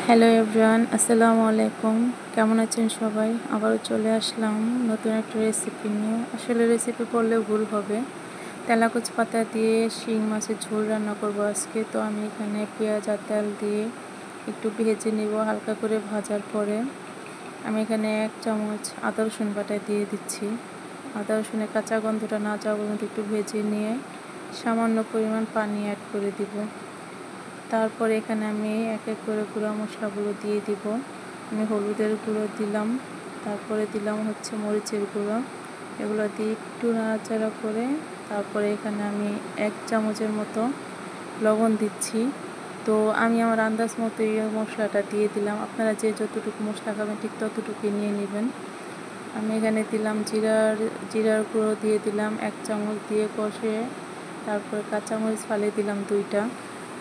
Hello everyone, আসসালামু আলাইকুম। কেমন আছেন সবাই? আবারও চলে আসলাম নতুন একটা রেসিপি নিয়ে। আসলে রেসিপি করলেও ভুল হবে। তেলাকুচ পাতা দিয়ে শিং মাছের ঝোল রান্না করব আজকে। তো আমি এখানে পেঁয়াজ আর তেল দিয়ে একটু ভেজে নিব। হালকা করে ভাজার পরে আমি এখানে 1 চামচ আদা রসুন বাটা দিয়ে দিচ্ছি। আদা রসুনের কাঁচা গন্ধটা না যাওয়া পর্যন্ত একটু ভেজে নিয়ে সামান্য পরিমাণ পানি অ্যাড করে দিব। তারপরে এখানে আমি এক এক করে গুঁড়া মশলাগুলো দিয়ে দিব। আমি হলুদের গুঁড়ো দিলাম, তারপরে দিলাম হচ্ছে মরিচের গুঁড়ো। এগুলো দিয়ে একটু নাড়াচাড়া করে তারপরে এখানে আমি 1 চামচের মতো লবণ দিচ্ছি। তো আমি আমার আন্দাজ মতো এই মশলাটা দিয়ে দিলাম। আপনারা যে যতটুকু মশলা খাবেন ঠিক ততটুকুই নিয়ে নেবেন। আমি এখানে দিলাম জিরার গুঁড়ো দিয়ে দিলাম 1 চামচ দিয়ে কষে, তারপরে কাঁচামরিচ ফালিয়ে দিলাম 2টা।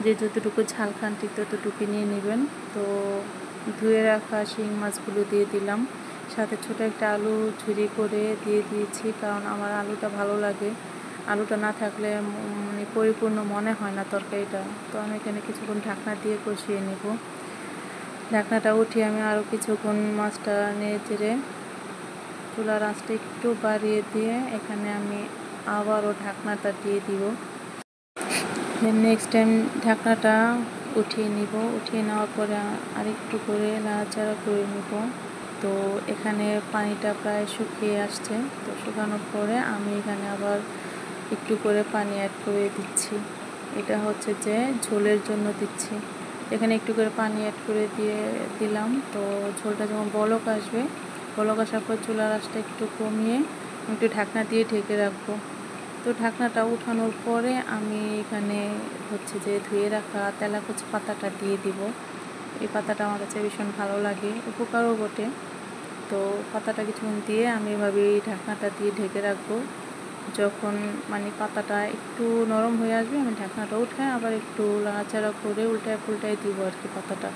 যে যতটুকু ঝাল খান ঠিক ততটুকু নিয়ে নেবেন। তো ধুয়ে রাখা শিং মাছগুলো দিয়ে দিলাম, সাথে ছোটো একটা আলু ঝুরি করে দিয়ে দিয়েছি, কারণ আমার আলুটা ভালো লাগে। আলুটা না থাকলে মানে পরিপূর্ণ মনে হয় না তরকারিটা। তো আমি এখানে কিছুক্ষণ ঢাকনা দিয়ে কষিয়ে নেব। ঢাকনাটা উঠিয়ে আমি আরও কিছুক্ষণ মাছটা নেড়ে চেড়ে চুলার আঁচটা একটু বাড়িয়ে দিয়ে এখানে আমি আবারও ঢাকনাটা দিয়ে দিব। নেক্সট টাইম ঢাকনাটা উঠিয়ে নিব। উঠিয়ে নেওয়ার পরে আরেকটু করে নাড়াচাড়া করে নিব। তো এখানে পানিটা প্রায় শুকিয়ে আসছে। তো শুকানোর পরে আমি এখানে আবার একটু করে পানি অ্যাড করে দিচ্ছি। এটা হচ্ছে যে ঝোলের জন্য দিচ্ছি। এখানে একটু করে পানি অ্যাড করে দিলাম। তো ঝোলটা যখন বলক আসবে, বলক আসার পর চুলার আঁচটা একটু কমিয়ে একটু ঢাকনা দিয়ে ঢেকে রাখবো। তো ঢাকনাটা উঠানোর পরে আমি এখানে হচ্ছে যে ধুয়ে রাখা তেলাকুচ পাতাটা দিয়ে দিব। এই পাতাটা আমার কাছে ভীষণ ভালো লাগে, উপকারও বটে। তো পাতাটা কিছুক্ষণ দিয়ে আমি এভাবে ঢাকনাটা দিয়ে ঢেকে রাখবো। যখন মানে পাতাটা একটু নরম হয়ে আসবে, আমি ঢাকনাটা উঠায় আবার একটু নাড়াচাড়া করে উল্টায় পুল্টায় দিব আর কি পাতাটা।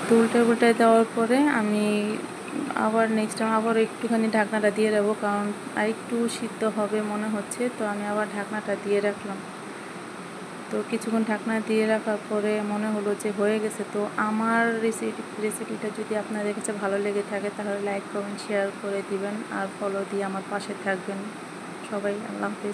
তো উল্টায় দেওয়ার পরে আমি আবার নেক্সট টাইম আবার একটুখানি ঢাকনাটা দিয়ে রাখবো, কারণ আর একটু সিদ্ধ হবে মনে হচ্ছে। তো আমি আবার ঢাকনাটা দিয়ে রাখলাম। তো কিছুক্ষণ ঢাকনা দিয়ে রাখার পরে মনে হলো যে হয়ে গেছে। তো আমার রেসিপিটা যদি আপনাদের কাছে ভালো লেগে থাকে তাহলে লাইক কমেন্ট শেয়ার করে দিবেন আর ফলো দিয়ে আমার পাশে থাকবেন। সবাই আল্লাহ হাফেজ।